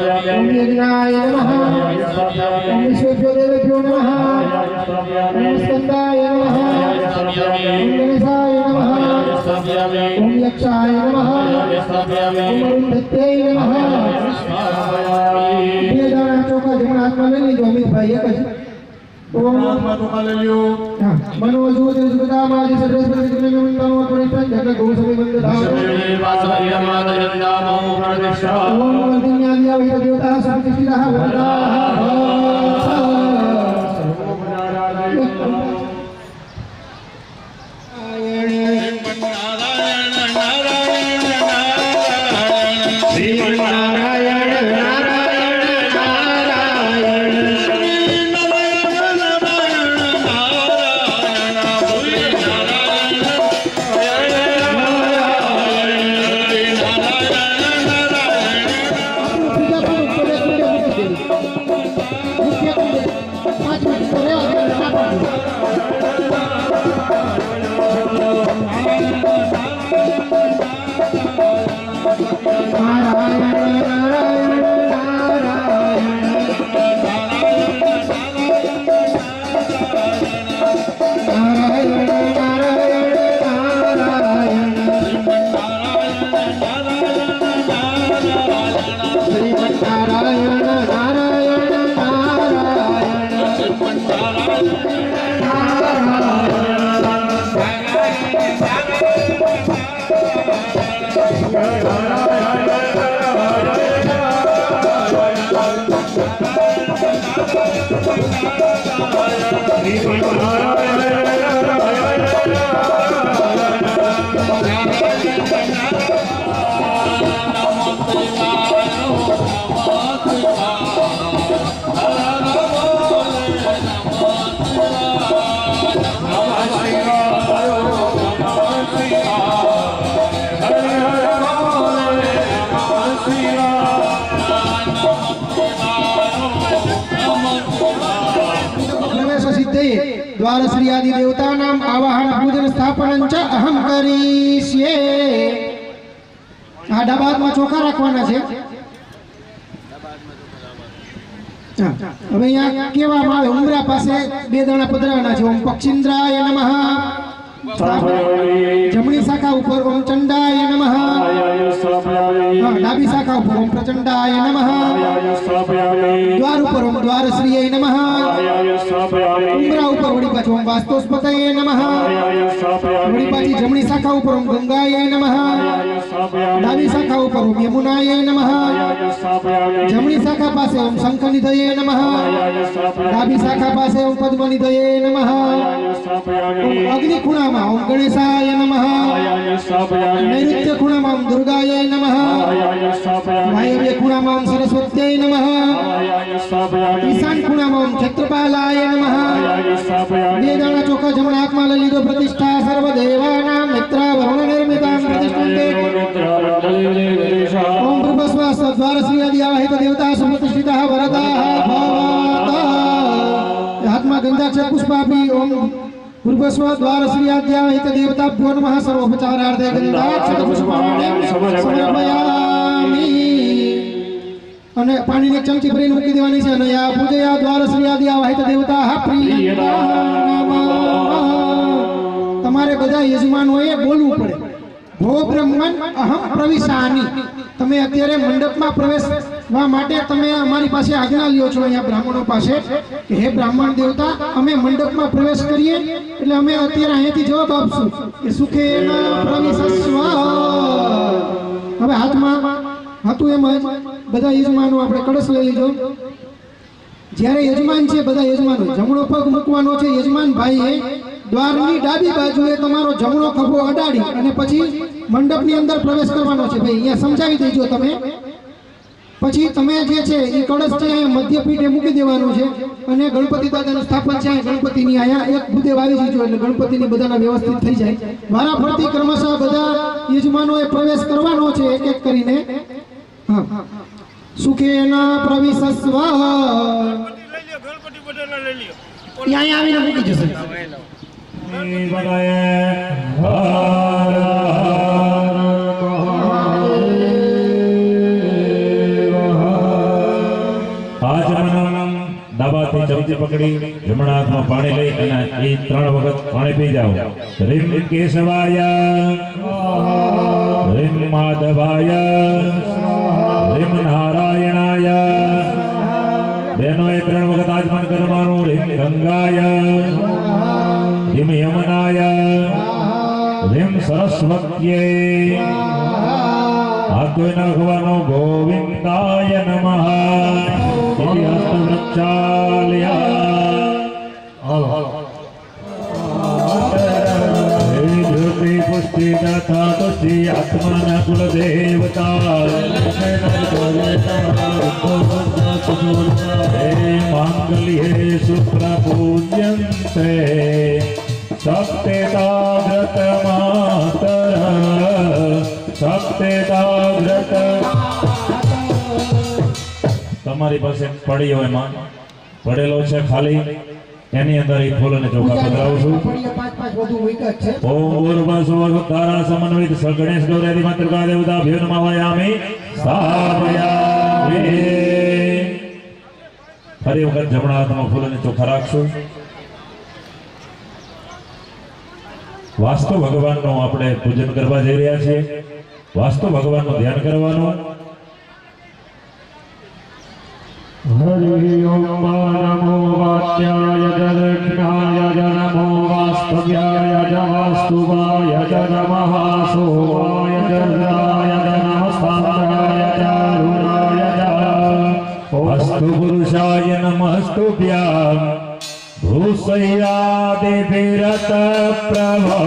ओम यज्ञाय नमः ओम विश्वेभ्यो देवेभ्यो नमः ओम स्कंदाय नमः ओम गणेशाय नमः ओम यक्षाय नमः ओम अरुंधत्यै नमः वेदाना चौका जमण हाथમાં લઈ લીધો અમિતભાઈ એક જ ओम आत्मा तो खा ले लियो मनोजो जगदामादि सर्वस्वती नमो परिपन जगत गो सभी मंदिर धाम वासवय मादयन्दामो प्रदिशा ओम वर्धिन्यादिया विद देवता सुप्रतिष्ठितः वरदाः द्वार श्री आदि देवता नाम आवाहन पूजन स्थापन च अहम करीश्ये आ डबात में चोखा रखवाना छे હવે અહીંયા કેવામાં આવે ઉમરા પાસે બે દાણા પધરાવાના છે ઓમ પક્ષિન્દ્રાય નમઃ જમણી શાખા ઉપર ઓમ ચંડાય નમઃ ડાબી શાખા ઉપર ઓમ પ્રચંડાય નમઃ દ્વાર ઉપર ઓમ દ્વારશ્રીય નમઃ ઉમરા ઉપર વળી પાછું ઓમ વાસ્તોસ્પતયે નમઃ વળી પાછી જમણી શાખા ઉપર ઓમ ગંગાય નમઃ ડાબી શાખા ઉપર ઓમ યમુનાય નમઃ જમણી શાખા પાસે ઓમ શંખનિધયે નમઃ ડાબી શાખા પાસે ઓમ પદ્મનિધયે નમઃ ઓમ અગ્નિ ખૂણામાં ओम गणेशाय नमः नैऋत्य खुणामां दुर्गाय नमः वायव्य खुणामां सरस्वत्यै नमः ईशान खुणामां छत्रपालाय नमः वेदाना चोखा जमण हाथमां लई लीधो प्रतिष्ठा सर्वदेवानां मित्रा वरुण निर्मितां प्रतिष्ठन्ते ओम भृगस्वास द्वार श्री आदि आवाहित देवता सुप्रतिष्ठितः वरदाः भवता हाथमां गंधाक्षर पुष्पाभि ओम पूर्वस्व द्वार श्री आद्याहित देवताभ्यो नमः सर्वोपचारार्थे गंधाक्षर पुष्पाण्यं समर्पयामि અને પાણીની ચમચી ભરીને મૂકી દેવાની છે અને આ પૂજયા દ્વાર શ્રી આદ્યાહિત દેવતા પ્રિય તમારે બધા યજમાનોએ બોલવું પડે ભો બ્રહ્મન અહમ પ્રવિશાની તમે અત્યારે મંડપમાં પ્રવેશવા માટે તમે અમારી પાસે આજ્ઞા લ્યો છો અહીંયા બ્રાહ્મણો પાસે કે હે બ્રાહ્મણ દેવતા અમે મંડપમાં પ્રવેશ કરીએ એટલે અમે અત્યારે અહીંયાથી જવાબ આપશું કે સુખેન પ્રવિશસ્વ હવે હાથમાં હતું એમ જ બધા યજમાનો આપણે કળશ લઈ લીધો જ્યારે યજમાન છે બધા યજમાનો જમણો પગ મૂકવાનો છે યજમાન ભાઈએ દ્વારની ડાબી બાજુએ તમારો જમણો ખભો અડાડી અને પછી મંડપની અંદર પ્રવેશ કરવાનો છે ભાઈ અહીંયા સમજાવી દેજો તમે પછી તમે જે છે એ કળશ છે અહીંયા મધ્યપીઠે મૂકી દેવાનું છે અને ગણપતિ દાદાનું સ્થાપન છે ગણપતિની અહીંયા એક ભૂદેવ આવી જજો એટલે ગણપતિની બધાના વ્યવસ્થિત થઈ જાય વારાફરતી ક્રમશઃ બધા યજમાનોએ પ્રવેશ કરવાનો છે એક એક કરીને હા સુખેન પ્રવિશસ્વ ગણપતિ બધાના લઈ લ્યો અહીંયા આવીને મૂકી જશે ચમચી પકડી જમણા હાથમાં પાણી લઈ અને એ 3 વખત પાણી પી જાઓ. રીમ કેશવાય, રીમ માધવાય, રીમ નારાયણાય. બહેનોએ 3 વખત આજમન કરવાનું. રીમ ગંગાય, રીમ યમુનાય, રીમ સરસ્વત્યે. હાથ ધોઈ નાખવાનો. ગોવિંદાય નમઃ. ઇતિ હસ્તવૃક્ષાલયા. જ્યોતિ પુષ્ટિ તથા તુષ્ટિ આત્માના કુલદેવતા. હે માંગલ્યે સુપ્રપૂજ્યન્તે સપ્તેતાવ્રત માતર. સપ્તેતાવ્રત. તમારી પાસે પડી હોય માં પડેલો છે ખાલી, એની અંદર એ ફૂલ અને ચોખા પધરાવું છું. ઓમ ઉર્વસુવસુધારા સમન્વિત સગણેશ ગૌરાદી માતૃકા દેવતા ભ્યો નમાવયામિ સ્થાપયામિ. ફરી વખત જમણા હાથમાં ફૂલ અને ચોખા રાખશું. વાસ્તુ ભગવાનનું આપણે પૂજન કરવા જઈ રહ્યા છીએ. વાસ્તુ ભગવાનનું ધ્યાન કરવાનું. હરિ ઓમ નમો વાત્યાય દક્ષિણાય નમો વાસ્તવ્યાય વાસ્તુવાય નમઃ સોમાય ચંદ્રાય નમસ્તાય ચારુણાય. અસ્તુ પુરુષાય નમસ્તુભ્યામ ભૂષયાદિભિરત પ્રભો.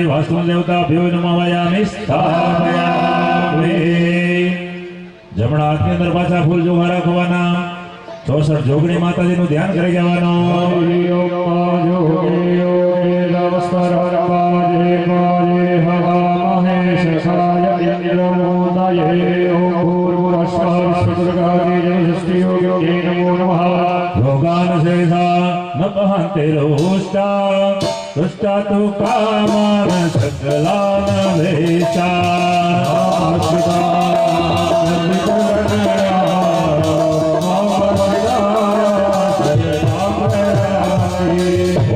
વાસ્તુ દેવતા ભ્યો નમાવયામિ સ્થાપયામિ. જમણા હાથની અંદર પાછા ફૂલ જોવા રાખવાના. 64 જોગણી માતાજીનું ધ્યાન કરી જવાનો. રોગાન શેષા ન પહંતે રોષ્ટા દુષ્ટા તુ કામાન સકલાન વેશા.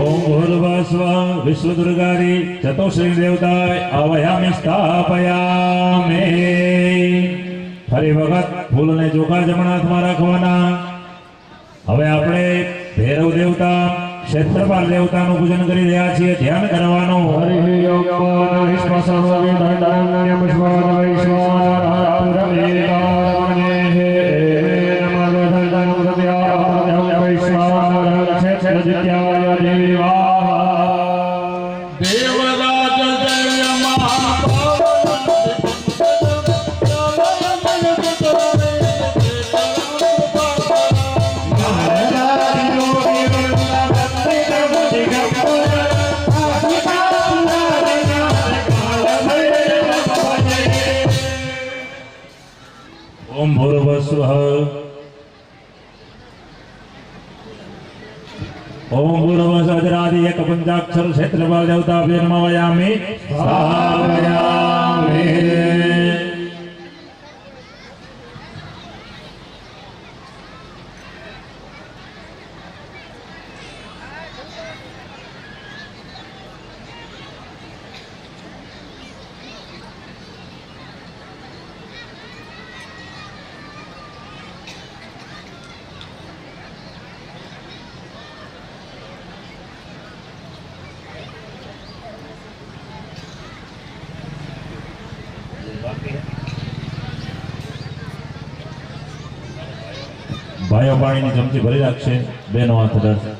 ઓમ ભૂર્ભુવસ્વ વિશ્વદુર્ગારી ચતુશ્રી દેવતાય આવાયામિ સ્થાપયામિ. ફરી વખત ફૂલ અને ચોખા જમણા હાથમાં રાખવાના. હવે આપણે ભૈરવ દેવતા ક્ષેત્રપાલ દેવતાનું પૂજન કરી રહ્યા છીએ. ધ્યાન કરવાનું. હરિ ઓમ ઓમ ભૂર્ભુવસ્વ ઓમ ભૂર્ભુવસ્વજરાદિ એક પંચાક્ષર ક્ષેત્રપાલ દેવતાભ્યો નમાવયામિ સ્થાપયામિ. ભાઈઓ પાણીની ચમચી ભરી રાખશે. બેનો હાથ ધરશે.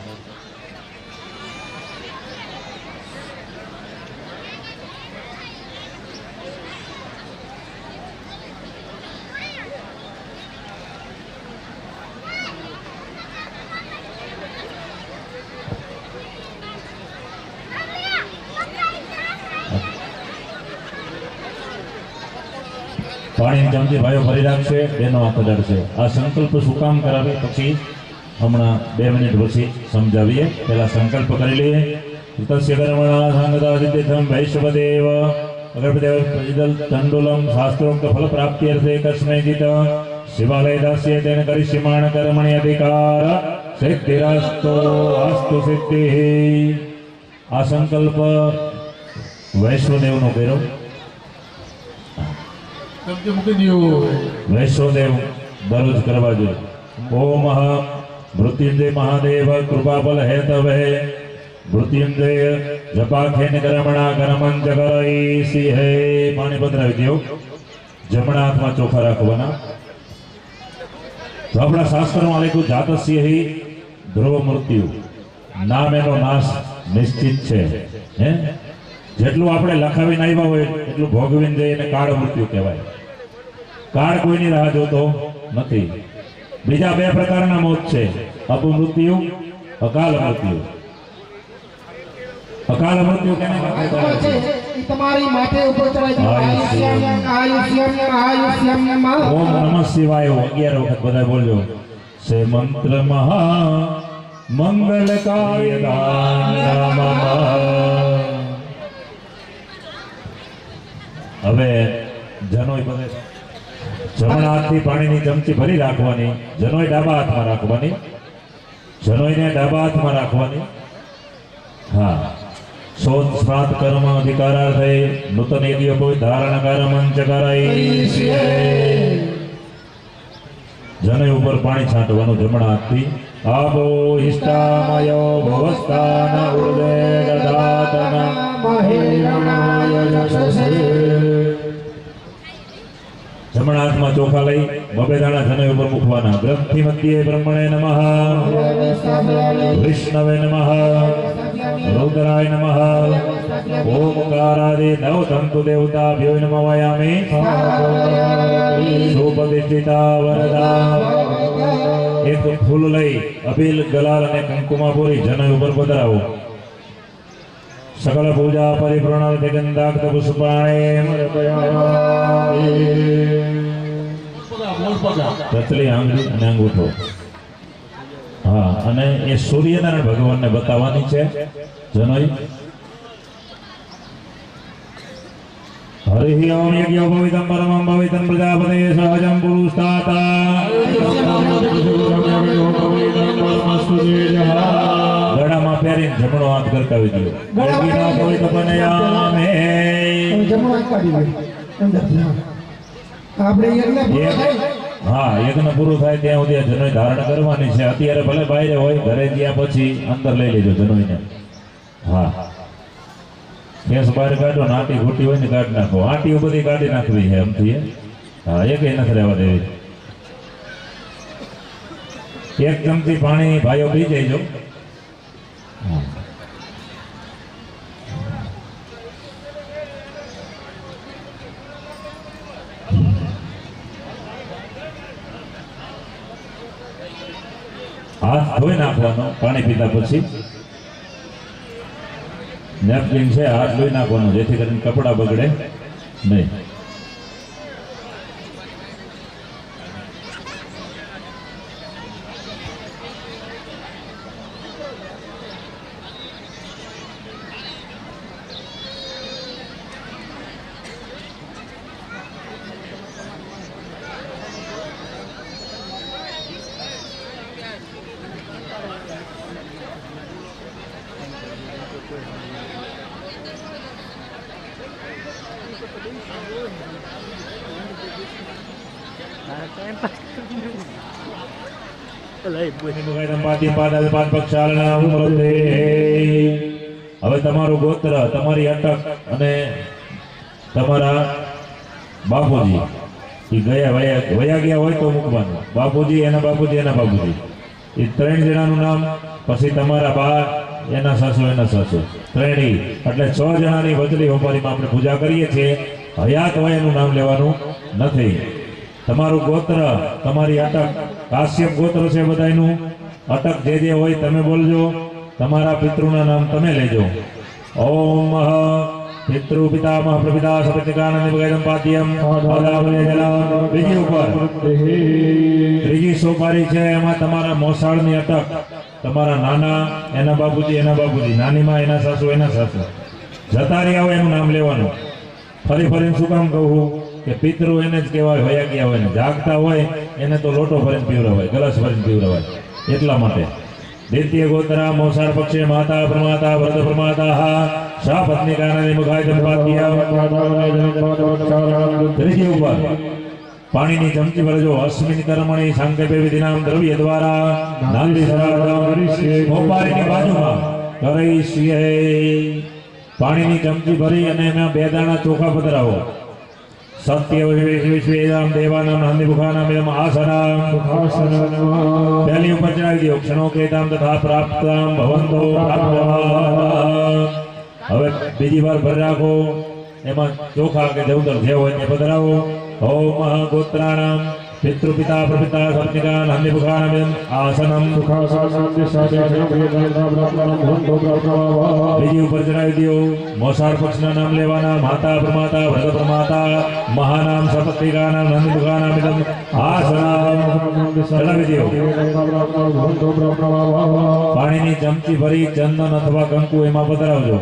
પાણીની ચમચી ભાઈઓ ભરી રાખશે, બેનો હાથ અડાડશે. આ સંકલ્પ શું કામ કરાવે પછી હમણાં 2 મિનિટ પછી સમજાવીએ. પહેલા સંકલ્પ કરી લઈએ. તસ્ય કર્મણા સંગતા સિદ્ધિથમ વૈશ્વદેવ અગરબદેવ પ્રજિદલ તંડુલમ શાસ્ત્રોક્ત ફલ પ્રાપ્ત્યર્થે કસ્મૈચિત શિવાલય દાસ્ય તેન કરિષ્યમાણ કર્મણિ અધિકાર સિદ્ધિરસ્તો અસ્તુ સિદ્ધિ. આ સંકલ્પ વૈશ્વદેવનો કર્યો. વૈશ્વદેવ દરરોજ કરવા જોઈએ. ઓમ મૃત્યુંજય મહાદેવ કૃપાબલ હેતવે મૃત્યુંજય જપાખેન કર્મણા કર્મંચ કરઈસી હે. પાણી પધરાવી દો. જમણા હાથમાં ચોખા રાખવાના. તો આપણા શાસ્ત્રમાં લખ્યું જાતસ્ય હિ ધ્રુવ મૃત્યુ, નામ એનો નાશ નિશ્ચિત છે. હે જેટલું આપણે લખાવીને આવ્યા હોય એટલું ભોગવીને જઈને કાળ મૃત્યુ કહેવાય. કાળ કોઈની રાહ જોતો નથી. બીજા 2 પ્રકારના મોત છે, અપમૃત્યુ, અકાલ મૃત્યુ. અકાલ મૃત્યુ કેને કહેવાય? ઈ તમારી માથે ઉપર ચડાઈ દો. આયુષ્યમ ઓમ નમઃ શિવાય 11 વખત બધા બોલજો. સે મંત્ર મહા મંગલકાય નમઃ. હવે જનોય બધે જમણા હાથથી પાણીની ચમચી ભરી રાખવાની. જનોય ડાબા હાથમાં રાખવાની. જનોયને ડાબા હાથમાં રાખવાની. હા. શોધ સ્માત કર્મ અધિકારાર્થે નૂતન યજ્ઞ કોઈ ધારણ કર્મંચ કરઈષ્યે. જનોય ઉપર પાણી છાંટવાનું જમણા હાથથી. આબો હિષ્ટામયો ભવસ્તાન ઉર્વે દદાતન મહેરણાય યશસે. જમણા હાથમાં ચોખા લઈ 2 દાણા જનોય ઉપર મૂકવાના. ગ્રંથિ મધ્યે બ્રહ્મણે નમઃ, વિષ્ણવે નમઃ, रुद्राय नमः. ओमकारादि 9 तंतु देवताभ्यो नमयामि. सुप्रतिष्ठिता वरदा. एक फूल लई अबील गलाल અને કંકુમા પૂરી જનોય ઉપર પધરાવો. सकल पूजा परिपूर्ण गंधाक्त पुष्पाणे રતલી આંગળી અને અંગૂઠો. હા, અને એ સૂર્યનારાયણ ભગવાનને બતાવવાની છે જનોય. હરિ ઓમ યજ્ઞ ભવિતમ પરમં ભવિતમ પ્રજાપતે સહજમ પુરુષાતા. ગળામાં પહેરીને જમણો હાથ ગરકાવી દો. ગળગીના ભવિત બનયામે. જમણો હાથ કાઢી લે. આપણે યજ્ઞ પૂરો થાય. હા, યજ્ઞ પૂરું થાય ત્યાં સુધી જનોય ધારણ કરવાની છે. અત્યારે ભલે બહાર હોય, ઘરે ગયા પછી અંદર લઈ લેજો જનોયને. હા, કેસ બહાર કાઢો ને આટી ઘૂંટી હોય ને કાઢી નાખો. આટીઓ બધી કાઢી નાખવી છે એમથી. હા, એક નથી રહેવા દેવી. 1 ચમચી પાણી ભાઈઓ પી જઈજો. હાથ ધોઈ નાખવાનો પાણી પીતા પછી. નેપકિન છે, હાથ ધોઈ નાખવાનો જેથી કરીને કપડા બગડે નહીં. હવે તમારું ગોત્ર, તમારી અટક અને તમારા બાપુજી વયા ગયા હોય તો મૂકવાનું. બાપુજી, એના બાપુજી, એના બાપુજી, એ 3 જણાનું નામ. પછી તમારા બા, એના સાસુ, એના સાસુ, ત્રણેય, એટલે 6 જણાની વચલી હોપારીમાં આપણે પૂજા કરીએ છીએ. હયાત હોય એનું નામ લેવાનું નથી. તમારું ગોત્ર, તમારી અટક, કાશ્યપ ગોત્ર છે બધાયનું. અટક જે હોય તમે બોલજો. તમારા પિતૃના નામ તમે લેજો. ઓમ પિતૃ પિતામહ પ્રપિતા સપતિકાનંદ વગેરમ પાદ્યમ પદાવલે જલા. બીજી ઉપર ત્રીજી સોપારી છે, એમાં તમારા મોસાળની અટક, તમારા નાના એના બાપુજી, નાની માં એના સાસુ જતા રહ્યા હોય એનું નામ લેવાનું. ફરી ફરીને શું કામ કહું કે પિતૃ એને જ કહેવાય, વયા ગયા હોય ને જાગતા હોય એને તો લોટો ભરીને પીવડાવાય, ગ્લાસ ભરીને પીવડાવાય. એટલા માટે દ્વિતીય ગોત્રા મોસાળ પક્ષે માતા પ્રમાતા વ્રત પ્રમાતા શા પત્ની કાનની મુખાય જન્માત્યા. ત્રીજી ઉપર પાણીની ચમચી ભરજો. અસ્મિન કર્મણી સંકલ્પે વિધિનામ દ્રવ્ય દ્વારા નાંદી શ્રાદ્ધમ સોપારીની બાજુમાં કરીશીએ. પાણીની ચમચી ભરી અને એમાં 2 દાણા ચોખા પધરાવો. સત્ય વિશ્વેદામ દેવાનામ નાંદી મુખાનામ એમ આસનામ. પહેલી ઉપર ચડાવી દો. ક્ષણો કેતામ તથા પ્રાપ્તામ ભવંતો પ્રાપ્તવાન. હવે બીજી વાર ભરી રાખો. એમાં ચોખા કે જવદર જે હોય તે પધરાવો. ઓમ ગોત્રાણામ પિતૃ પિતા પ્રપિતા સપતિકા નાંદી મુખાનામ એમ આસનમ. બીજી ઉપર ચડાવી દો. મોસાળ પક્ષના નામ લેવાના. માતા પ્રમાતા વ્રત પ્રમાતા મહાનામ સપતિકાનામ નાંદી મુખાનામ એમ આસનમ. ચડાવી દો. પાણીની ચમચી ભરી ચંદન અથવા કંકુ એમાં પધરાવજો.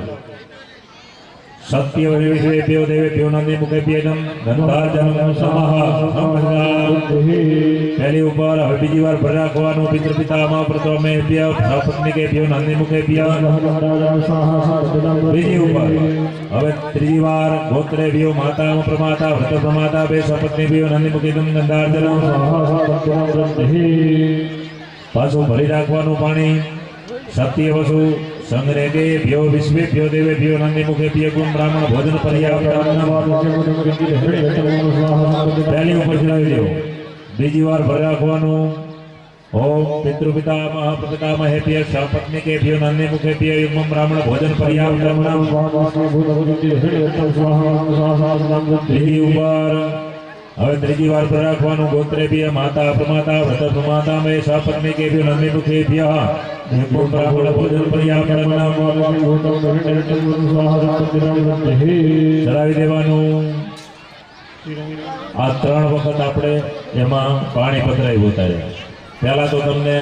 સત્ય વિશ્વેભ્યો દેવેભ્યો નાંદી મુખેભ્યમ ગંધાર્જનમ સમઃ. પહેલી ઉપર હવે બીજી વાર ભરી રાખવાનું. પિતૃ પિતામહ પ્રથમેભ્ય સપત્નીકેભ્યો નાંદી મુખેભ્ય. બીજી ઉપર હવે ત્રીજી વાર ગોત્રેભ્યો માતા પ્રમાતા વ્રત પ્રમાતા બે સપત્નીભ્યો નાંદી મુખેભ્યમ ગંધાર્જનમ. પાછું ભરી રાખવાનું પાણી. સત્ય વસુ સંગ્રહે ભ્યો વિશ્વેભ્યો દેવેભ્યો નાંદી મુખેભ્ય ગુણ બ્રાહ્મણ ભોજન પર્યાપ્ત. પહેલી ઉપર ચડાવી દો. બીજી વાર ભરી રાખવાનું. ઓમ પિતૃ પિતામહ પ્રપિતામહેભ્ય સપત્નીકેભ્યો નાંદી મુખેભ્ય યુગ્મ બ્રાહ્મણ ભોજન પર્યાપ્ત. ત્રીજી ઉપર હવે ત્રીજી વાર ભરી રાખવાનું. ગોત્રેભ્ય માતા પ્રમાતા વ્રત પ્રમાતા મે સપત્નીકેભ્યો નાંદી મુખેભ્ય યુગ્મ બ્રાહ્મણ ભોજન પર્યાપ્ત. ચડાવી દેવાનું. આ 3 વખત આપણે એમાં પાણી પધરાવી ઉતાર્યા. પહેલા તો તમને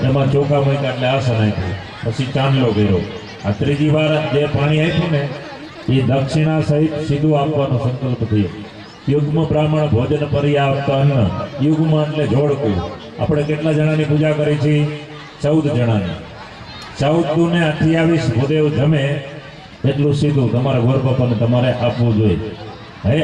એમાં ચોખા મૂક્યા એટલે આસન આપ્યું, પછી ચાંદલો કર્યો. આ ત્રીજી વાર જે પાણી આપ્યું ને એ દક્ષિણા સહિત સીધું આપવાનો સંકલ્પ થયો. યુગ્મ બ્રાહ્મણ ભોજન પર્યાપ્ત અન્ન. યુગ્મ એટલે જોડકું. આપણે કેટલા જણાની પૂજા કરી છે? 14 જણાની. 14 ને 28 ભૂદેવ જમે એટલું સીધું તમારા ગોરબાપાને તમારે આપવું જોઈએ. હે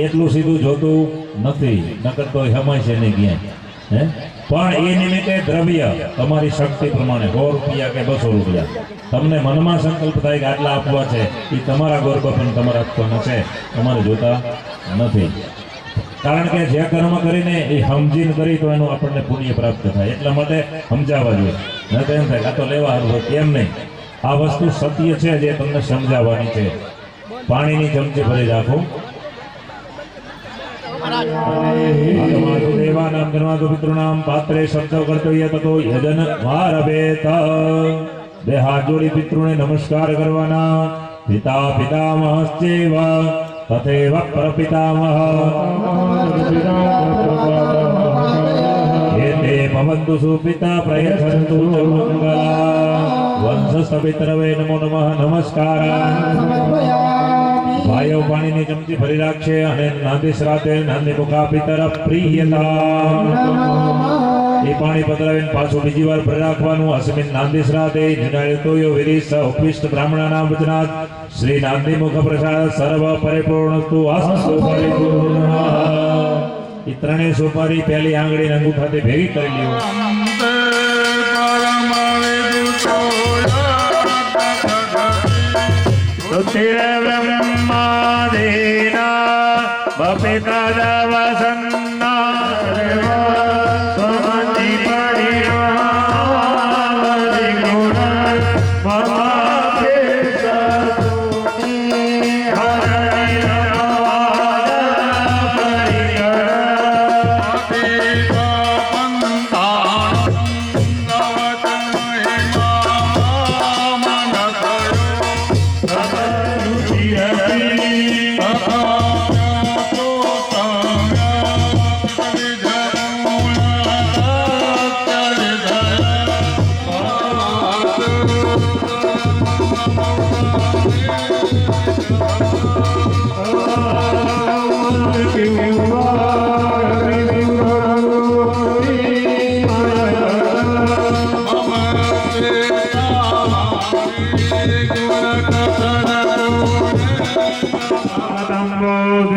એટલું સીધું જોતું નથી, નકર તો હમાય છે નહીં ક્યાંય. હે પણ એ નિમિત્તે દ્રવ્ય તમારી શક્તિ પ્રમાણે 100 રૂપિયા કે 200 રૂપિયા તમને મનમાં સંકલ્પ થાય કે આટલા આપવા છે, એ તમારા ગોરબાપાને તમારે આપવાના છે, તમારે જોતા નથી. કારણ કે જે કર્મ કરીને એ સમજીને કરી તો એનું આપણને પુણ્ય પ્રાપ્ત થાય. એટલા માટે સમજાવવા જોઈએ. ન તો એમ થાય આ તો લેવા હારું હોય, એમ નહીં. આ વસ્તુ સત્ય છે જે તમને સમજાવવાની છે. પાણીની ચમચી ભરી રાખો. દેવાનામ ગણવાતો પિતૃનામ પાત્રે શબ્દ કર્તવ્ય તતો યજન વારભેત. 2 હાથ જોડી પિતૃને નમસ્કાર કરવાના. પિતા પિતામહશ્ચેવ તથૈવ પરપિતામહ. એતે ભવન્તુ સુપિતા પ્રયચ્છન્તુ ચ મંગલા. વંશસ્થ પિતરવે નમો નમઃ. નમસ્કાર. ભાઈઓ પાણીની ચમચી ભરી રાખશે અને નાંદી શ્રાદ્ધે નાંદી મુખા પિતર પ્રિયતા. એ પાણી પધરાવીને પાછું બીજી વાર ભરી રાખવાનું. અસ્મિન નાંદી શ્રાદ્ધે નિર્ણયતોયો વિરિસ ઉપવિષ્ટ બ્રાહ્મણાનામ વચનાत् શ્રી નાંદી મુખ પ્રસાદ સર્વ પરિપૂર્ણસ્તુ અસ્તુ પરિપૂર્ણ. એ 3 સોપારી પહેલી આંગળી અંગૂઠાથી ભેગી કરી લ્યો. બ્રહ્માદીના બપિતા દવસન્ના સ્વમતિ પરિણામતિ ગુણ મમાપે સતુતિ હરિ નમાદ પરિકર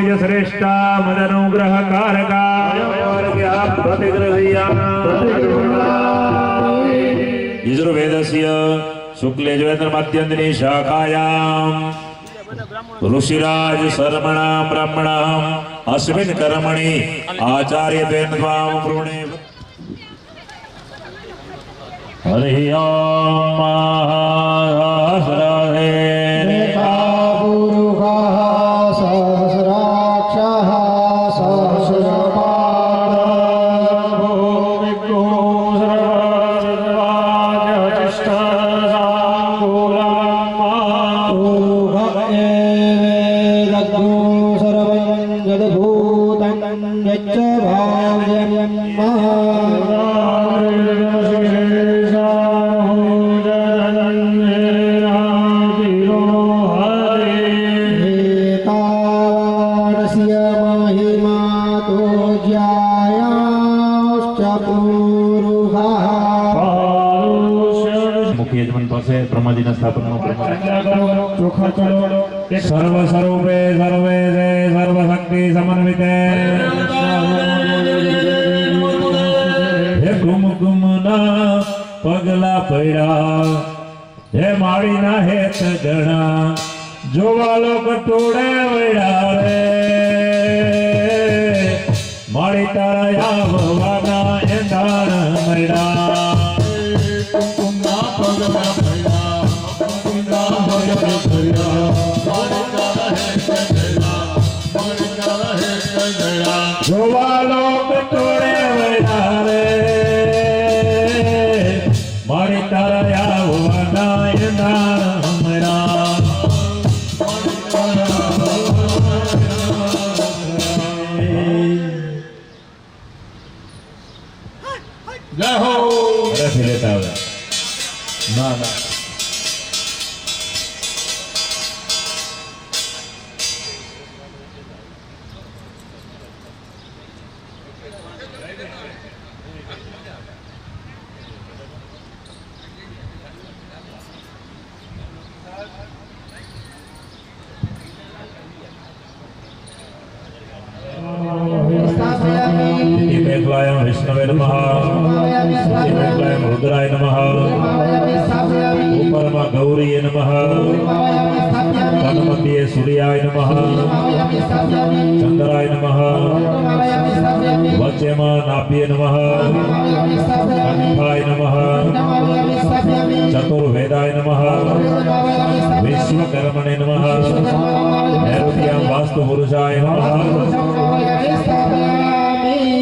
પૂજ્ય શ્રેષ્ઠા મદનુગ્રહ કારકા પ્રતિગ્રહ્યા यजुर्वेदस्य शुक्लयजुर्वेदमाद्यन्तिनी शाखायां ऋषिराज शर्मणां ब्रह्मणां अस्मिन् कर्मणि आचार्यत्वेन त्वां ब्रूणे हरि ओम सहस्रहे मुख्य यजमान પાસે બ્રહ્માજીના સ્થાપનનો સર્વ સ્વરૂપે સર્વે સર્વ શક્તિ સમન્વિતે હે કુમકુમના પગલા પડ્યા હે માળીના હેત ગણા જોવાલો કટોળે વળ્યા રે માળી તારા આવવાના એંધાણ મળ્યા જોવાલો કટોળે વળ્યા રે મારી તારા આવવાના એંધાણ મળ્યા જય હો લેતા આવે ના ના मेघलायं विष्णवे नमः मेघलायं रुद्राय नमः उपरमा गौरीये नमः गणपतिये सूर्याय नमः चंद्राय नमः वच्येमा नाभ्ये नमः कंठाय नमः चतुर्वेदाय नमः विश्वकर्मणे नमः नैऋत्यां वास्तुपुरुषाय नमः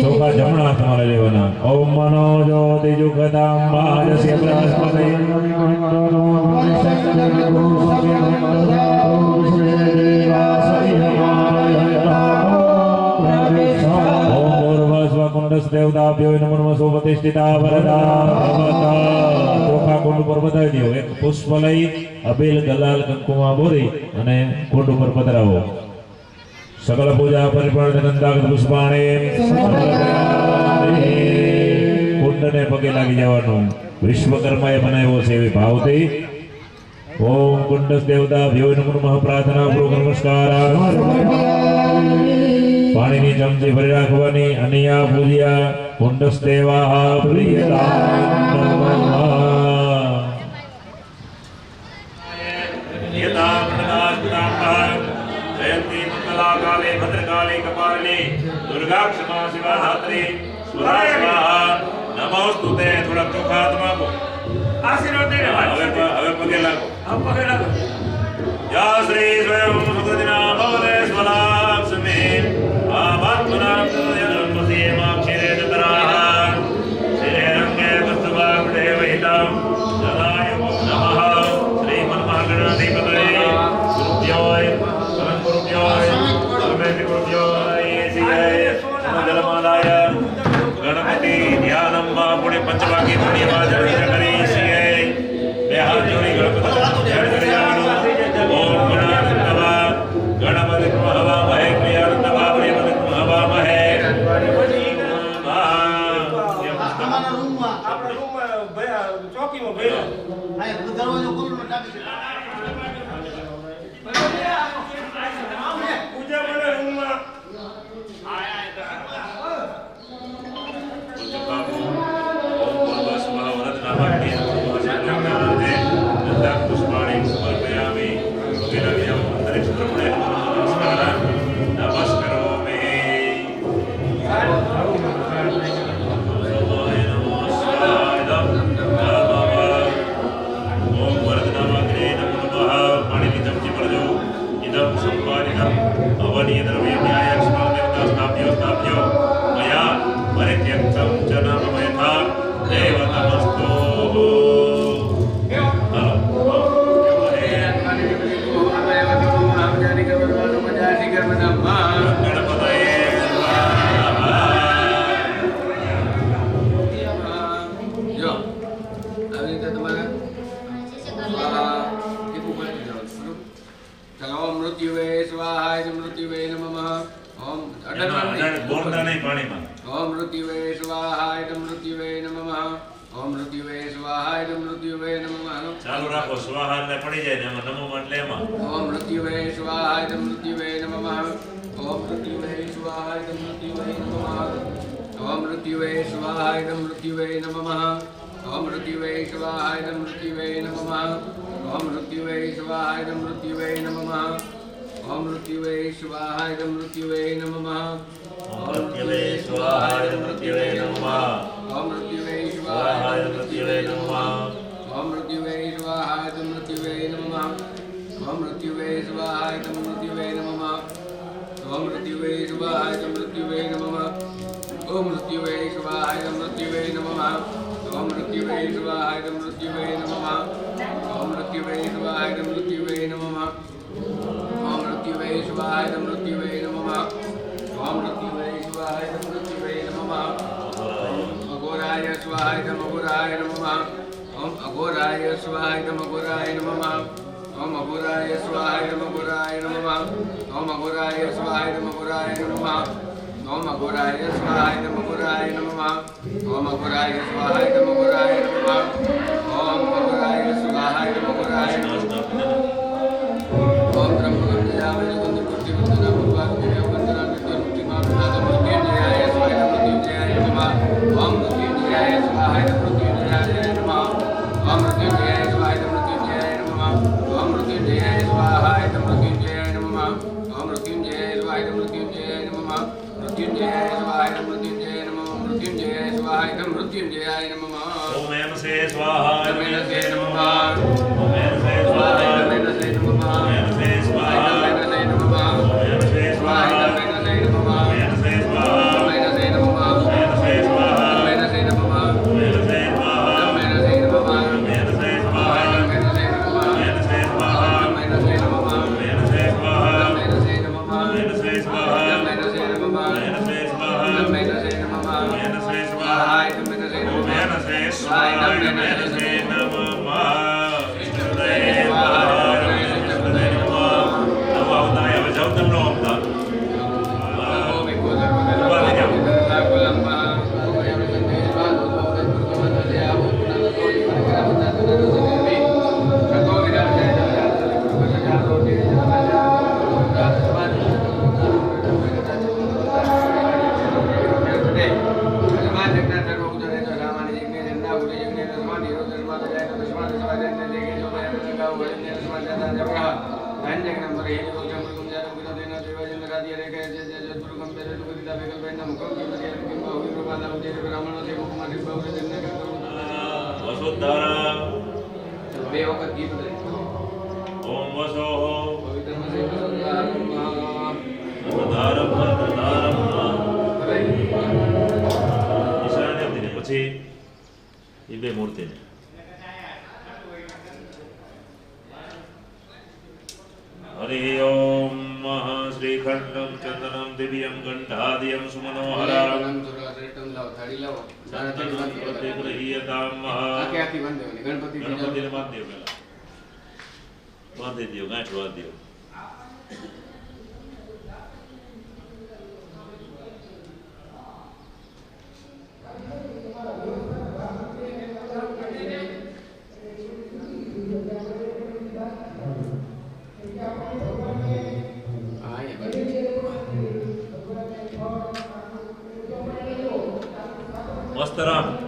चोखा जमना तुम्हारे लेवना ओम मनो ज्योति जुगदाम महाजस्य बृहस्पति ओम पूर्वस्व कुंडस देवताभ्यो नमो नमः सुप्रतिष्ठिता वरदा भवता चोखा कुंड पर बधाई दियो एक पुष्प लई अबील गलाल कंकुमा बोरी અને કુંડ ઉપર પધરાવો सकल पूजा परिपूर्ण गंधागत पुष्पाणे कुंड ने पगे लागी जवानु विश्वकर्माए बनाव्यो छे एवी भावथी ओम कुंडस देवता भ्यो नमः प्रार्थना पूर्वक नमस्कार पाणीनी चमची भरी राखवानी अनिया पूज्या कुंडस देवा प्रियता काले भद्रकाले कपाले दुर्गा क्षमा शिवा धात्री सुराय स्वाहा नमोस्तुते थोड़ा चोखात्मा को आशीर्वाद देने वाले હવે પગે લાગો આપ પગે લાગો या श्री स्वयं सुखदिना भवते स्वलाक्ष्मी आवात्मनां तदयनमसि माक्षिरे ततराः श्रीरङ्गे वस्तुवाग्दे वहितं जलाय नमः श्रीमन्महागणाधिपतये गुरुभ्योय परमगुरुभ्योय गणपति ध्यानम पुणे पंचवाक्य गणपति અવનીય દ્રવ્ય ન્યાય સ્મરણ દેવતા સ્થાપ્યો મયા પરિત્યક્તમ ચ નામ મેથા દેવતમસ્તુ મૃત્યુવે સ્વાહાય મૃત્યુવે નમઃ ઓમ બોલતા નહીં પાણીમાં ઓમ મૃત્યુવે સ્વાહાય મૃત્યુવે નમઃ ઓમ મૃત્યુવે સ્વાહાય મૃત્યુવે નમઃ ચાલુ રાખો સ્વાહા એટલે પડી જાય ને એમાં નમો એટલે એમાં ઓમ મૃત્યુવે સ્વાહાય મૃત્યુવે નમઃ ઓમ મૃત્યુવે સ્વાહાય મૃત્યુવે નમઃ ઓમ મૃત્યુવે સ્વાહાય મૃત્યુવે નમઃ ઓમ મૃત્યુવે સ્વાહાય મૃત્યુવે નમઃ ઓમ મૃત્યુવે સ્વાહાય મૃત્યુવે નમઃ ઓમ મૃત્યુવે સ્વાહાય મૃત્યુવે નમઃ ઓમ મૃત્યુવે સ્વાહાય મૃત્યુવે નમઃ ઓમ મૃત્યુવે સ્વાહાય મૃત્યુવે નમઃ ઓમ મૃત્યુવે સ્વાહાય મૃત્યુવે નમઃ ઓમ મૃત્યુવે સ્વાહાય મૃત્યુવે નમઃ ઓમ મૃત્યુવે સ્વાહાય મૃત્યુવે નમઃ ઓમ મૃત્યુવે સ્વાહાય મૃત્યુવે નમઃ ઓમ મૃત્યુવે સ્વાહાય મૃત્યુવે નમઃ ઓમ મૃત્યુવે સ્વાહાય મૃત્યુવે નમઃ ઓમ મૃત્યુવે સ્વાહાય મૃત્યુવે નમઃ ઓમ મૃત્યુવે સ્વાહાય મૃત્યુવે નમઃ અઘોરાય સ્વાહાય અઘોરાય નમઃ ઓમ અઘોરાય સ્વાહાય અઘોરાય નમઃ ઓમ અઘોરાય સ્વાહાય અઘોરાય નમઃ ઓમ અઘોરાય સ્વાહાય અઘોરાય નમઃ ઓમ અઘોરાય સ્વાહાય અઘોરાય નમઃ ઓમ અઘોરાય સ્વાહાય અઘોરાય નમઃ ઓમ અઘોરાય સ્વાહાય અઘોરાય નમઃ ઓમ બ્રહ્મગંધાય જગન્નાથ ભગવાન વંદના નિત્યમૂર્તિમાં મૃત્યુંજયાય સ્વાહાય મૃત્યુંજયાય નમઃ ઓમ મૃત્યુંજયાય સ્વાહાય મૃત્યુંજયાય નમઃ ઓમ મૃત્યુંજયાય સ્વાહાય મૃત્યુંજયાય નમઃ ઓમ મૃત્યુંજયાય સ્વાહાય મૃત્યુંજયાય નમઃ ઓમ મૃત્યુંજયાય સ્વાહાય મૃત્યુંજયાય નમઃ મૃત્યુંજયાય સ્વાહાય મૃત્યુંજયાય નમઃ મૃત્યુંજયાય સ્વાહાય મૃત્યુંજયાય નમઃ ઓમ એમ સે સ્વાહા નમઃ નમઃ ઓમ એમ સે સ્વાહા નમઃ નમઃ ઓમ એમ સે સ્વાહા નમઃ નમઃ ઓમ એમ સે સ્વાહા નમઃ નમઃ ઓમ એમ સે સ્વાહા નમઃ નમઃ ઓમ એમ સે સ્વાહા નમઃ નમઃ ઓમ એમ સે સ્વાહા નમઃ ઓમ એમ સે સ્વાહા નમઃ ઓમ એમ સે સ્વાહા ઓમ એમ સે સ્વાહા ઓમ એમ સે સ્વાહા ઓમ એમ સે સ્વાહા ઓમ એમ સે સ્વાહા ઓમ એમ સે સ્વાહા ઓમ એમ સે સ્વાહા ઓમ એમ સે સ્વાહા ઓમ એમ સે સ્વાહા ઓમ એમ સે સ્વાહા ઓમ એમ સે સ્વાહા વસુધારા બે વખત ગીત ઓમ વસોહો પવિત્ર વસુધારમ વસુધારમ ઈશાન્ય આપીને પછી એ બે મૂર્તિને હરિ ઓમ શ્રીખંડમ ચંદનમ દિવ્યમ કંઠાદિયમ સુમનોહરામ પ્રતિગૃહ્યતામ ગણપતિને બાંધી દો પેલા બાંધી દો ગાંઠ બાંધી દો વસ્ત્રામ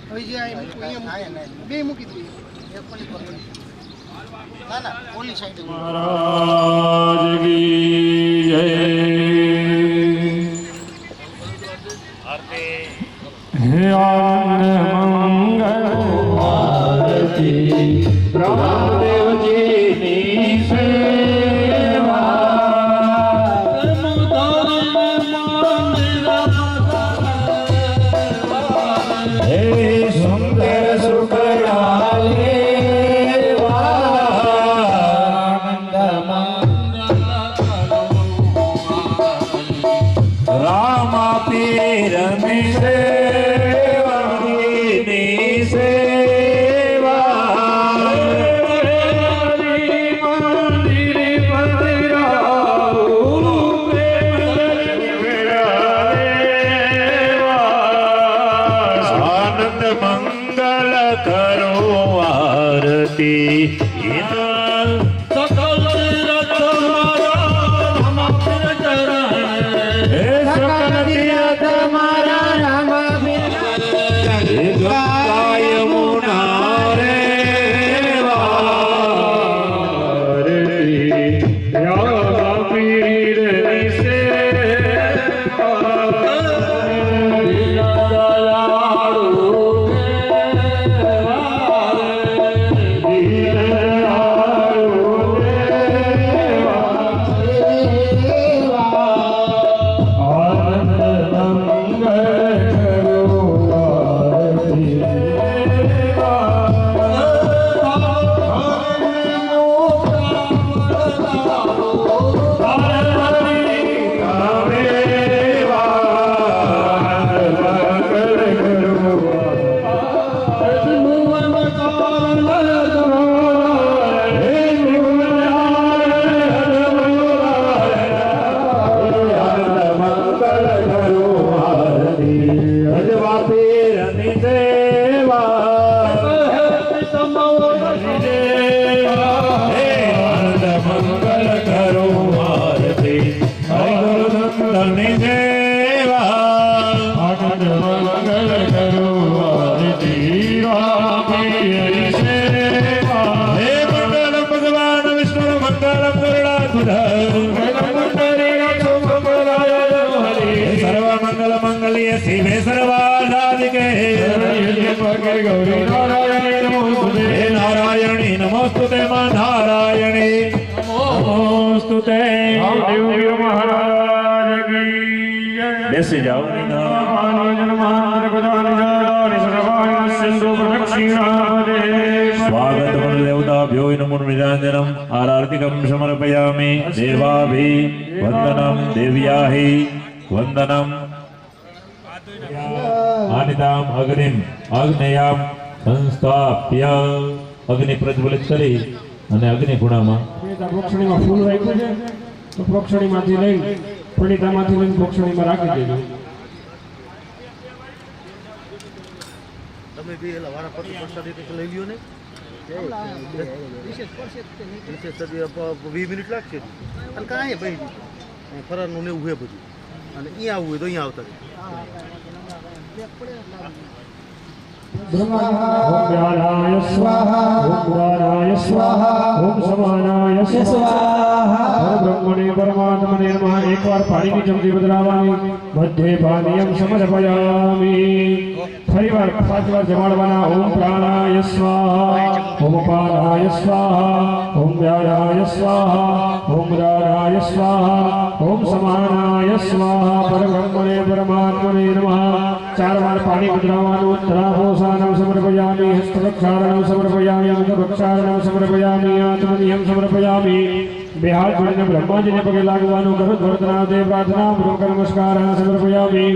હવે જે આ અહીંયા બે મૂકી દઈએ એક પલી પર ના ના ઓલી સાઈડ મહારાજ કી જય હે આનંદ મંગળ આરતી રામદેવજીની સેવા હે સુંદર સુખડા રામા પીરની સેવાની સેવા મંદિર આનંદ મંગલ કરો આરતી શિવે સર્વાસાધિકે હે નારાયણી નમોસ્તુતે માં નારાયણી નમોસ્તુતે મહારાજ બેસી જાઓ સ્વાગત દેવતાભ્યો નમો નિરાંજનમ આરતીકમ સમર્પયામિ દેવાભિ વંદનમ દેવ્યાહિ વંદનમ આનિતામ અગ્નિમ અગ્નેયામ સંસ્થાપ્ય અગ્નિ પ્રજ્વલિત કરી અને અગ્નિ ખૂણામાં પ્રોક્ષણીમાં ફૂલ રાખ્યું છે તો પ્રોક્ષણીમાંથી લઈ પ્રણીતામાંથી લઈને પ્રોક્ષણીમાં રાખી દેજો. તમે બી એલા વારા પછી પ્રસાદી કંઈક લઈ લ્યો ને 20 મિનિટ લાગશે અને કાંઈ ભાઈ ફરારનું ને એવું છે બધું અને અહીંયા આવવું હોય તો અહીંયા આવતા રહે. ઓમ વ્યારાય સ્વાહા ઓમ ઉદારાય સ્વાહા ઓમ સમાનાય સ્વાહા બ્રહ્મણે પરમાત્મને નમઃ. એકવાર પાણીની ચમચી બદલાવાની મધ્યે પાનીયમ સમર્પયામિ. ફરીવાર 5 વાર જમાડવાના. ઓમ પ્રાણાય સ્વાહા ઓમ અપાનાય સ્વાહા ઓમ વ્યારાય સ્વાહા ઓમ ઉદારાય સ્વાહા ઓમ સમાનાય સ્વાહા પરબ્રહ્મણે પરમાત્મને નમઃ. 4 વાર પાણી બદલાવાનું. તરાભોસાનમ સમર્પયામિ હસ્તરક્ષાણમ સમર્પયામિ અંગરક્ષાણમ સમર્પયામિ આત્મનિયમ સમર્પયામિ. 2 હાથ જોડીને બ્રહ્માજીને પગે લાગવાનું. ગરુડ વર્તનાદે પ્રાર્થના પૂર્વક નમસ્કાર સમર્પયામિ.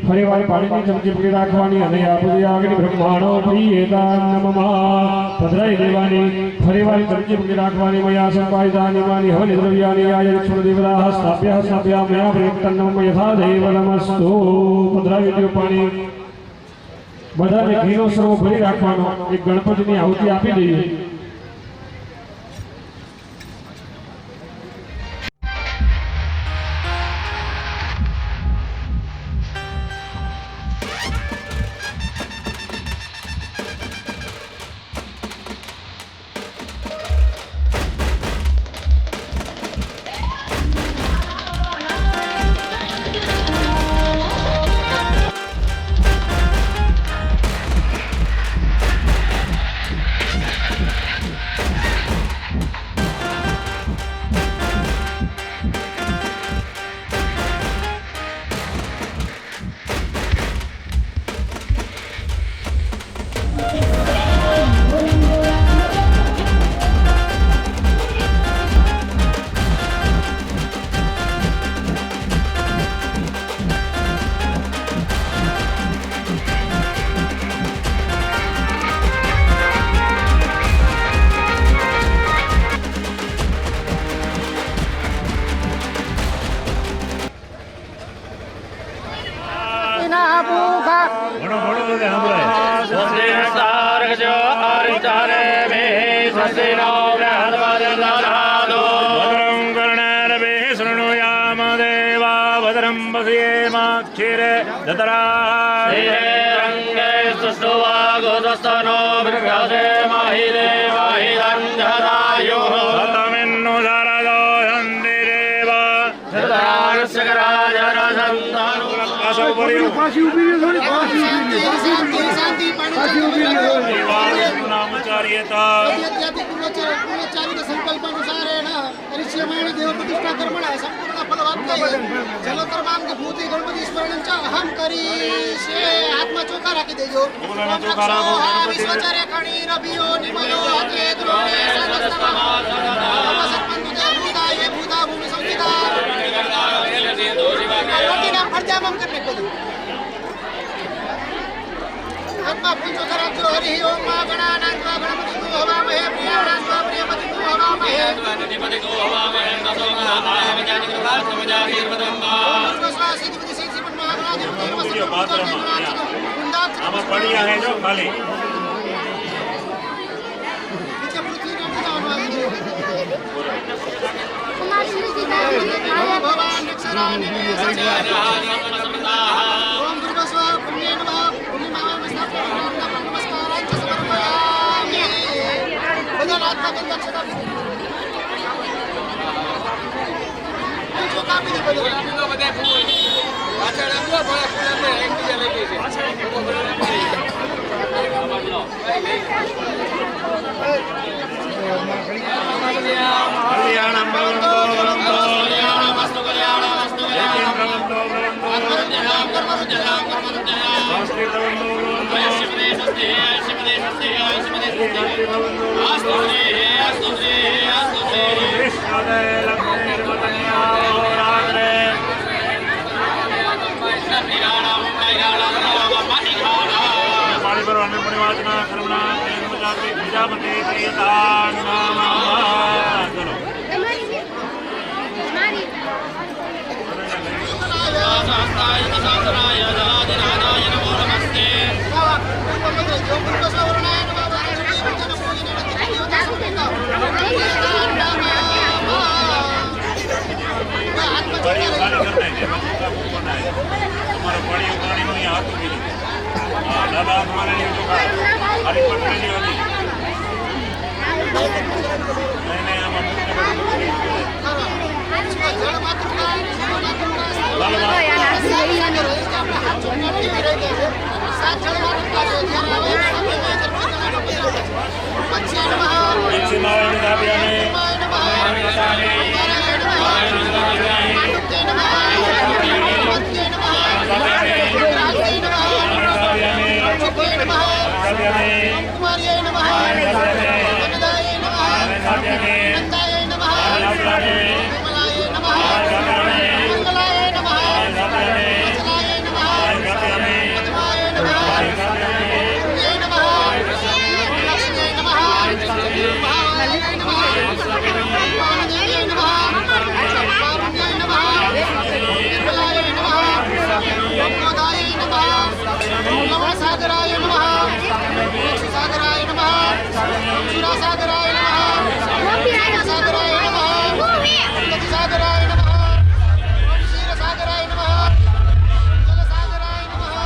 ફરીવાર પાણીની ચમચી પકડી રાખવાની અને આ બધી આગળ બ્રહ્માણો પ્રિયેતા નમઃ પધરાઈ દેવાની. ફરીવાર ચમચી પકડી રાખવાની. મયા સંપાયિતાની માની હવનિ દ્રવ્યાની આય લક્ષ્મણ દેવતા સ્થાપ્યા સ્થાપ્યા મયા પ્રેતન્નમ યથા દેવ નમસ્તો. પધરાવી દો પાણી. બધાને ઘીનો સર્વ ભરી રાખવાનો. એક ગણપતિની આહુતિ આપી દઈએ. ના ભૂખા ઘણો ઘણો બધે સાંભળાય. સ્વસ્તિ સારજો આરિતારે મે સ્વસ્તિ નો બ્રહ્મવદનાદો ભદ્રં કર્ણેરભિઃ શૃણુયામ દેવા ભદ્રં પશ્યેમાક્ષીરે દતરા રંગે સુષ્ઠુવાગોદસ્તનો બૃહદે માહિ દેવાહિ દંધરાયો સતમિન્નો શારદો હંતિ દેવા સદારસ્ય કરાજર સંતાનો પાછો પડ્યો. પાછી ઊભી રહે થોડી પાછી ઊભી રહે શાંતિ પાછી ઊભી રહે દેવાનું નામ ઉચ્ચાર્યતા. સંકલ્પ અનુસારેણ હરિષ્યમાણ દેવ પ્રતિષ્ઠા કર્મણા સંપૂર્ણ ફલવાપ્તયે જલોતર્મામ ભૂતિ ગણપતિ સ્મરણં ચ અહમ કરીશે. હાથમાં ચોખા રાખી દેજો. ચોખામાં ચોખા રાખો. વિશ્વચર્ય ખણી રબિયો નિમયો હતે દ્રોણે સદસ્તમા સર્વસર્પંતુ તે ભૂતાય ભૂતા ભૂમિ સંહિતા રોટીના ફરજામમ કરને કોદું હાથમાં ફૂલ ચોખા રાખજો. હરિ ઓમ મા ગણાનાન્વા ગણપતિ તુ હવામહે પ્રિયાણાન્વા પ્રિયપતિ તુ હવામહે ગણપતિ તુ હવામહે તસોમા વિજાતિ કૃપા સમજાતિ પદમ્મા સ્વાસિદ્ધિ સિદ્ધિ પદ્મા ગણાધિપતિ વિડિયો પાત્રમાં આમાં પડ્યા હે જો ખાલી. નીચે પૃથ્વીને પૂજાવાનું આવી છે. ભગવાન અક્ષરાને ઓમ ભૂર્ભુવઃ પુણ્યે નમઃ પુણ્યમાવાય મસ્તકે નમસ્કારાય ચ સમર્પયામિ. બધા હાથમાં ગંગા છતા ચોખા આપી દે બધા. બધા ફૂલ પાછળ આપજો ફૂલ આપણે એકબીજા લઈ ગઈ છે કલ્યાણમ ભવંતો ભવંતો મસ્તુ કલ્યાણ મસ્તુ એકેન ભવંતો ભવંતો કલ્યાણ કર્મરુજ્યલામ કર્મરુજ્યલામ સ્વસ્તિ ભવંતો ભવંતો શિવદે સ્વસ્તિ શિવદે સ્વસ્તિ શિવદે સ્વસ્તિ અસ્તુ અસ્તુ અસ્તુ વિશ્વદે લક્ષ્મીર્વતન્યા રાત્રે પાણી ભરવાનું પુણ્યવાચના કર્મણા પ્રેમજાતિ પ્રજાપતિ પ્રિયતા નામ ચલો. પાણી ખાલી કરી નાખે. તમારો પાણી પાણીનો અહીંયા હાથ મૂકી દીધો. હા દાદા તમારે નહીં તો ખાલી પટરેલી હતી. નહીં નહીં આમાં સાગરાય નમઃ સાગરાય નમઃ સુરાસાગરાય નમઃ સાગરાય નમઃ સાગરાય નમઃ ક્ષીરસાગરાય નમઃ જલસાગરાય નમઃ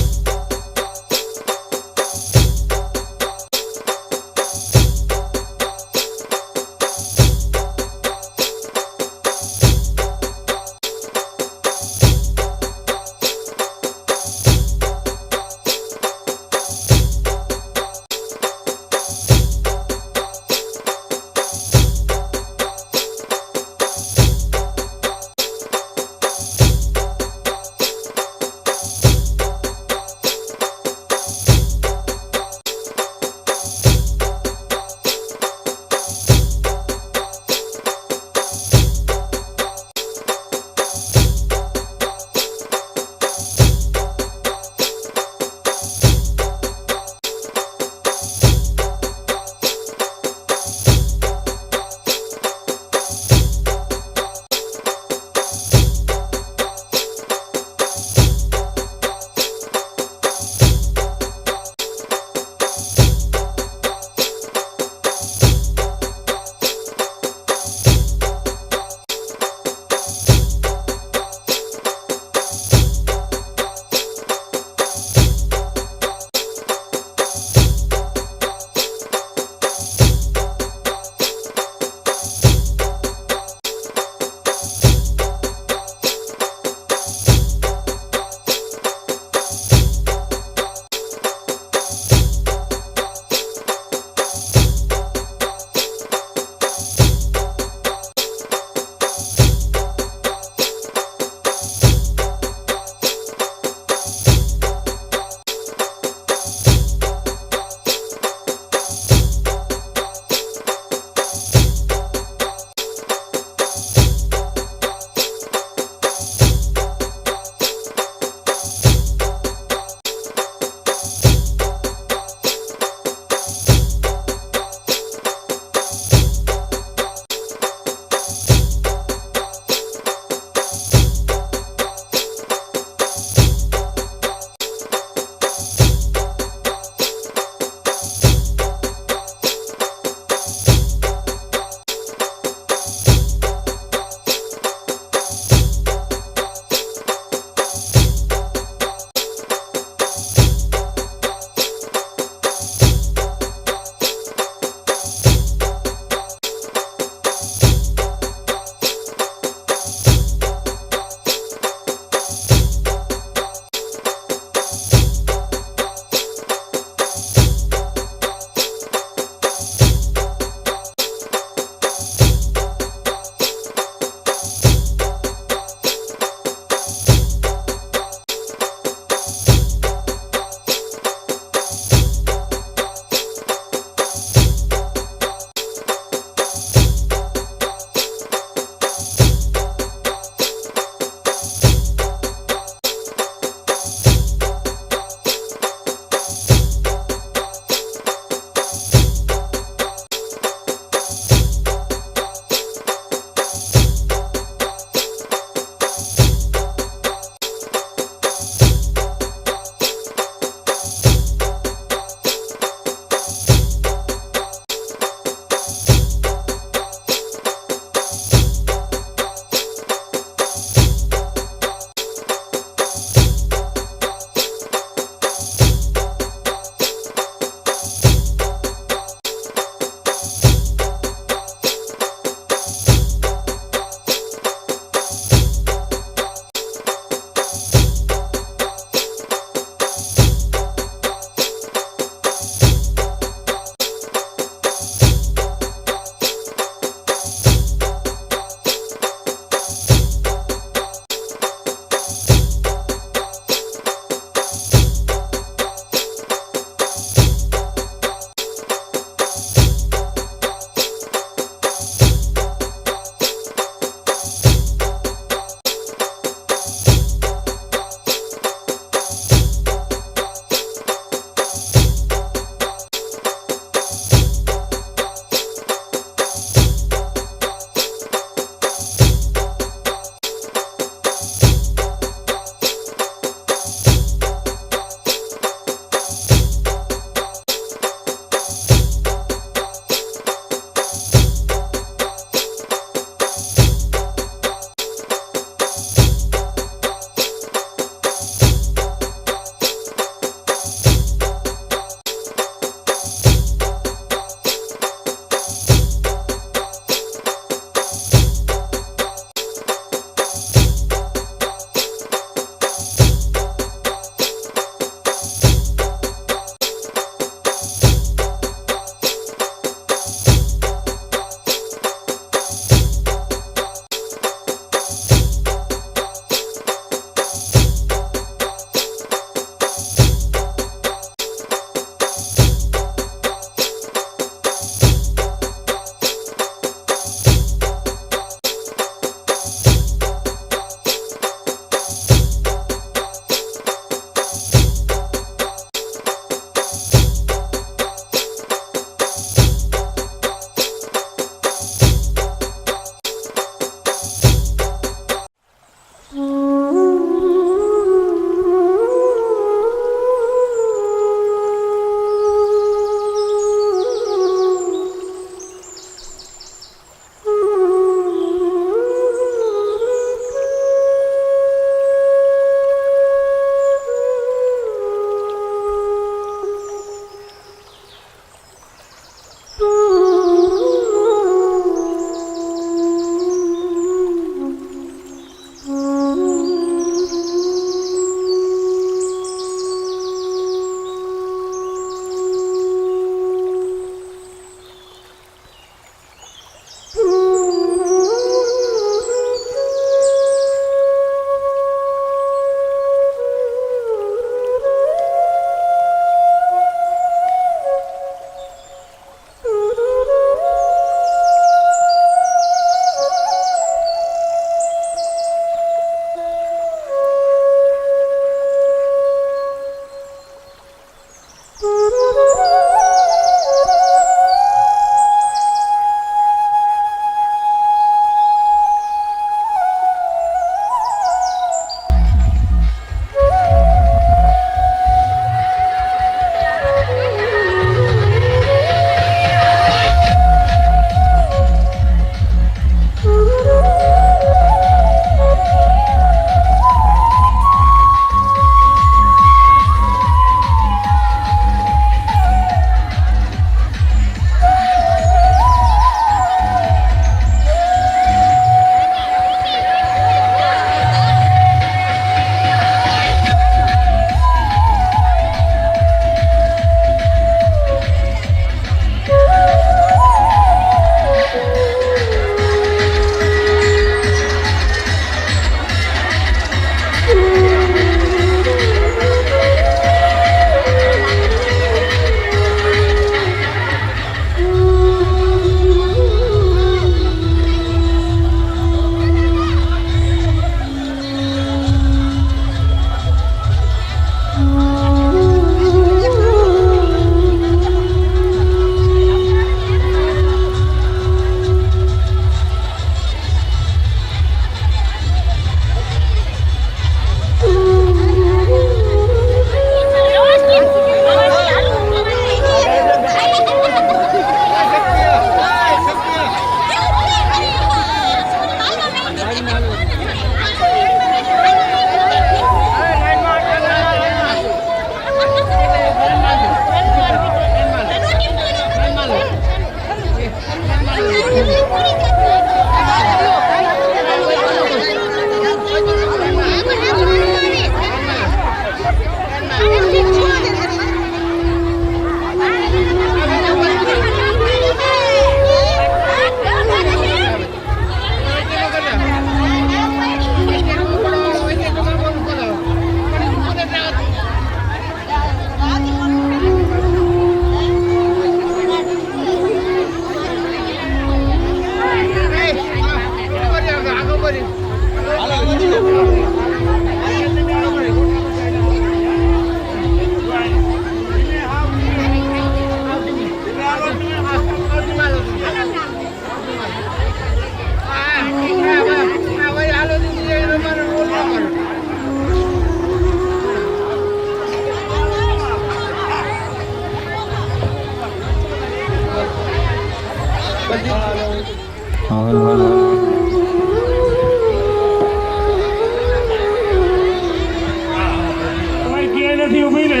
કોઈ કે નથી ઊભી ને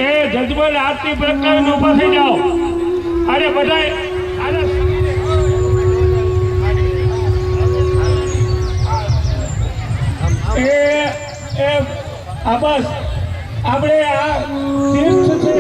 એ જજમાન આરતી પ્રગટાવીને ઊભા થઈ જાઓ. અરે બધાય એ આ બસ આપણે આ તીર્થ છે